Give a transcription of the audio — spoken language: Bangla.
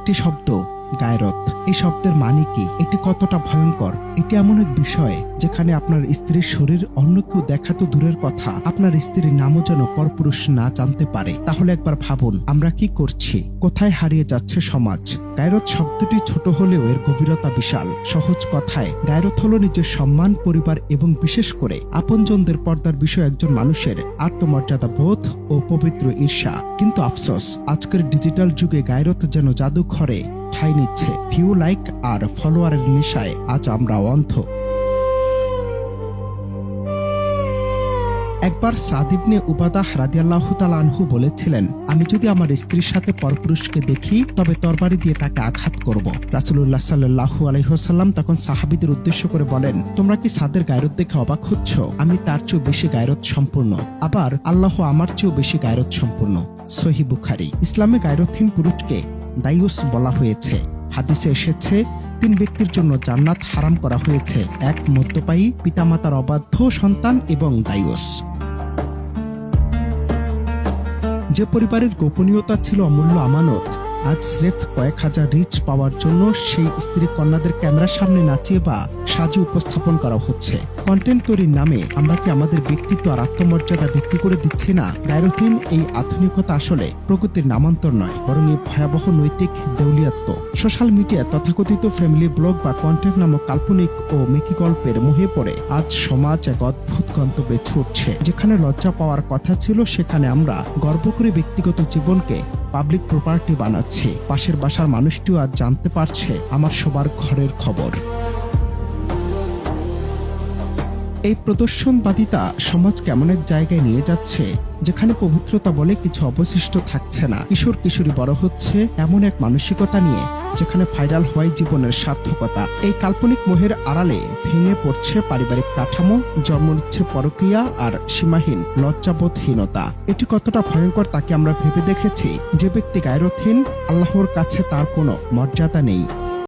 একটি শব্দ গায়রত। এই শব্দের মানে কি? এটি কতটা ভয়ঙ্কর? এটি এমন এক বিষয় যেখানে আপনার স্ত্রীর শরীর অন্য কেউ দেখা তো দূরের কথা, আপনার স্ত্রীর নামও যেন পরপুরুষ না জানতে পারে। তাহলে একবার ভাবুন, আমরা কি করছি? কোথায় হারিয়ে যাচ্ছে সমাজ? গায়রত শব্দটি ছোট হলেও এর গভীরতা বিশাল। সহজ কথায় গায়রত হলো নিজের সম্মান, পরিবার এবং বিশেষ করে আপনজনদের পর্দার বিষয় একজন মানুষের আত্মমর্যাদা বোধ ও পবিত্র ঈর্ষা। কিন্তু আফসোস, আজকের ডিজিটাল যুগে গায়রত যেন জাদুঘরে ঠাঁই নিচ্ছে। ভিউ, লাইক আর ফলোয়ারের নেশায় আজ আমরা অন্ধ। একবার সাদ ইবনে উবাদাহ রাদিয়াল্লাহু তাআলা আনহু বলেছিলেন, আমি যদি আমার স্ত্রীর সাথে পরপুরুষকে দেখি তবে তরবারি দিয়ে তাকে আঘাত করব। রাসূলুল্লাহ সাল্লাল্লাহু আলাইহি ওয়াসাল্লাম তখন সাহাবীদের উদ্দেশ্য করে বলেন, তোমরা কি সাদের গায়রত দেখে অবাক হচ্ছ? আমি তার চেয়েও বেশি গায়রত সম্পূর্ণ, আবার আল্লাহ আমার চেয়েও বেশি গায়রত সম্পূর্ণ। সহিহ বুখারী। ইসলামে গায়রতহীন পুরুষকে দায়ুস বলা হয়েছে। হাদিসে এসেছে, 3 ব্যক্তির জন্য জান্নাত হারাম করা হয়েছে: এক মদ্যপায়ী, পিতামাতার অবাধ্য সন্তান এবং দায়ুস। যে পরিবারের গোপনীয়তা ছিল অমূল্য আমানত, আজ স্রেফ কয়েক হাজার রিচ পাওয়ার জন্য সেই স্ত্রী কন্যাদের ক্যামেরার সামনে নাচিয়ে বা সাজিয়ে উপস্থাপন করা হচ্ছে। কন্টেন্ট তৈরির নামে আমরা কি আমাদের ব্যক্তিত্ব আর আত্মমর্যাদা বিক্রি করে দিচ্ছি না? গায়রতহীন এই আধুনিকতা আসলে প্রগতির নামান্তর নয়, বরং এই ভয়াবহ নৈতিক দেউলিয়াত্ব। সোশ্যাল মিডিয়া তথাকথিত ফ্যামিলি ব্লগ বা কন্টেন্ট নামক কাল্পনিক ও মেকি গল্পের মোহে পড়ে আজ সমাজ এক অদ্ভুত গন্তব্যে ছুটছে। যেখানে লজ্জা পাওয়ার কথা ছিল, সেখানে আমরা গর্ব করে ব্যক্তিগত জীবনকে পাবলিক প্রপার্টি বানাচ্ছি। পাশের বাসার মানুষটিও আজ জানতে পারছে আমার সবার ঘরের খবর। এই প্রদর্শনবাদিতা সমাজ কেমন এক জায়গায় নিয়ে যাচ্ছে যেখানে পবিত্রতা বলে কিছু অবশিষ্ট থাকছে না। কিশোর কিশোরী বড় হচ্ছে এমন এক মানসিকতা নিয়ে যেখানে ভাইরাল হয় জীবনের সার্থকতা। এই কাল্পনিক মোহের আড়ালে ভেঙে পড়ছে পারিবারিক কাঠামো, জন্ম নিচ্ছে পরকীয়া আর সীমাহীন লজ্জাবোধহীনতা। এটি কতটা ভয়ঙ্কর তা কি আমরা ভেবে দেখেছি? যে ব্যক্তি গায়রতহীন, আল্লাহর কাছে তার কোনো মর্যাদা নেই।